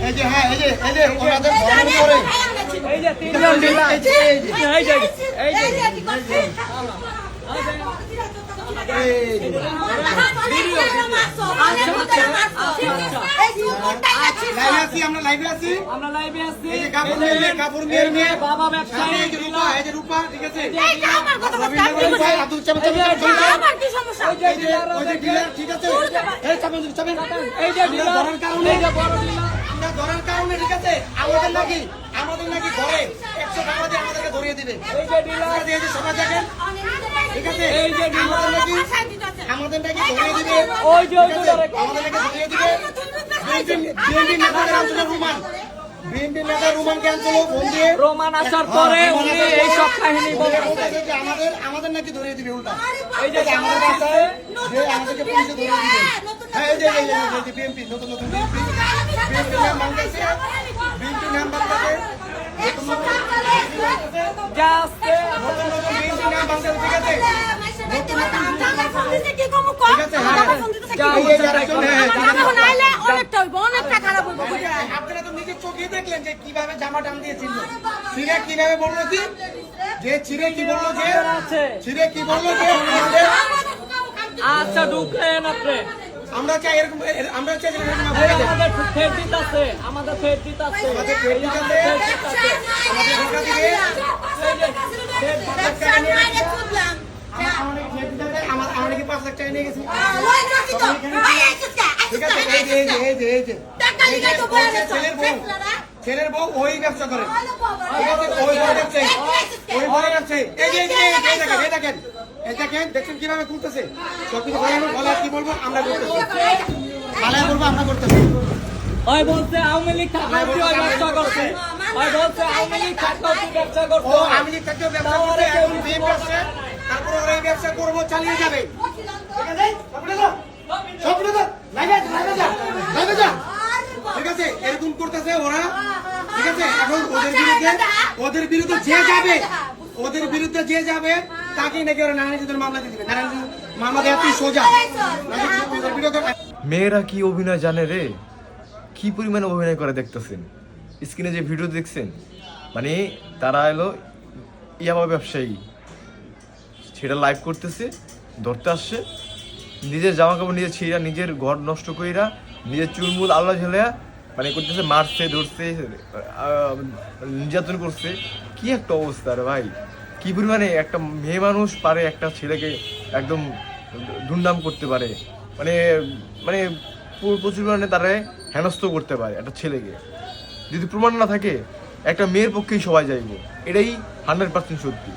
এই যে হ্যাঁ এই যে ওনাদের ঘরের উপরে এই যে তিনজন ডিলার এই যে আমরা লাইভে আছি এই যে কাপুর মেয়ে বাবা ব্যবসায়ী এই যে রূপা ঠিক আছে ঠিক আছে এই যে ডিলার এই যে বড় ডিলার আমরা ধরার কারণে ঠিক আছে আমাদের নাকি ঘরে 100 টাকা দিয়ে আমাদেরকে ধরিয়ে দিবে এই যে ডিলার এই যে সবাই দেখেন ঠিক আছে এই যে আমাদের নাকি ধরিয়ে দিবে ওই যে আমাদের নাকি ধরিয়ে দিবে বিএনপি নেতাদের আলোচনা বিএনপি নেতা রোমান ক্যান্সেল ফোন দিয়ে রোমান আসার পরে উনি এই সব কাহিনী বলতেছে যে আমাদের নাকি ধরিয়ে দিবে উল্টা এই যে আমাদের কাছে যে আমাদেরকে পুলিশে ধরিয়ে দিবে হ্যাঁ এই যে বিএনপি নতুন বিএনপি নাম বাংলাদেশে বিএনপি নাম বাংলাদেশে যা আছে নতুন বিএনপি নাম বাংলাদেশে ঠিক আছে আপনারা তো নিজের চোখে দেখলেন যে কিভাবে জামা টান দিয়েছিল ছিঁড়ে কিভাবে বললো যে ছিঁড়ে কি বললো যে ছিঁড়ে কি বললো যে আচ্ছা ঢুকলেন আপনি আমরা চাই এরকম আমরা চাই যে এরকম আমাদের ফের দিতে আছে আমাদের ফের দিতে আছে আমাদের ফের দিতে আছে আমাদের ঢাকা দিবে আমরা কি 5 লাখ টাকা নিয়ে গেছি ঠিক আছে এই যে ছেলের বউ ওই ব্যবসা করে ওই ব্যবসায়ী এই দেখেন দেখছেন কিভাবে খুলতেছে সবকিছু বলা কি বলবো আমরা করতেছি পালায় বলবো আমরা করতেছি ওই বলছে আওয়ামী লীগ থাকলে ওই ব্যবসা করছে ওই বলছে আওয়ামী লীগ থাকলে ব্যবসা করছে ও আওয়ামী লীগ থাকলে ব্যবসা করছে এখন বিএনপি আসছে তারপর ওরা এই ব্যবসা করবো চালিয়ে যাবে ঠিক আছে এরকম করতেছে ওরা ঠিক আছে এখন ওদের বিরুদ্ধে যে যাবে তাকে নাকি ওরা নারায়ণীদের মামলা দিয়ে দিবে নারায়ণী মামলা দেওয়া তুই সোজা মেয়েরা কি অভিনয় জানে রে, কি পরিমাণে অভিনয় করে দেখতেছেন স্ক্রিনে যে ভিডিও দেখছেন, মানে তারা এলো ইয়াবা ব্যবসায়ী, সেটা লাইভ করতেছে, ধরতে আসছে, নিজের জামা কাপড় নিজে ছিঁড়া, নিজের ঘর নষ্ট কইরা, নিজের চুলমুল আল্লাহ ঝেলেয়া মানে করতেছে, মারছে, ধরছে, নির্যাতন করছে। কি একটা অবস্থা রে ভাই, কি পরিমাণে একটা মেয়ে মানুষ পারে একটা ছেলেকে একদম দুর্নাম করতে পারে, মানে মানে প্রচুর পরিমাণে তারা হেনস্থ করতে পারে একটা ছেলেকে। যদি প্রমাণ না থাকে একটা মেয়ের পক্ষেই সবাই যাইব, এটাই 100% সত্যি।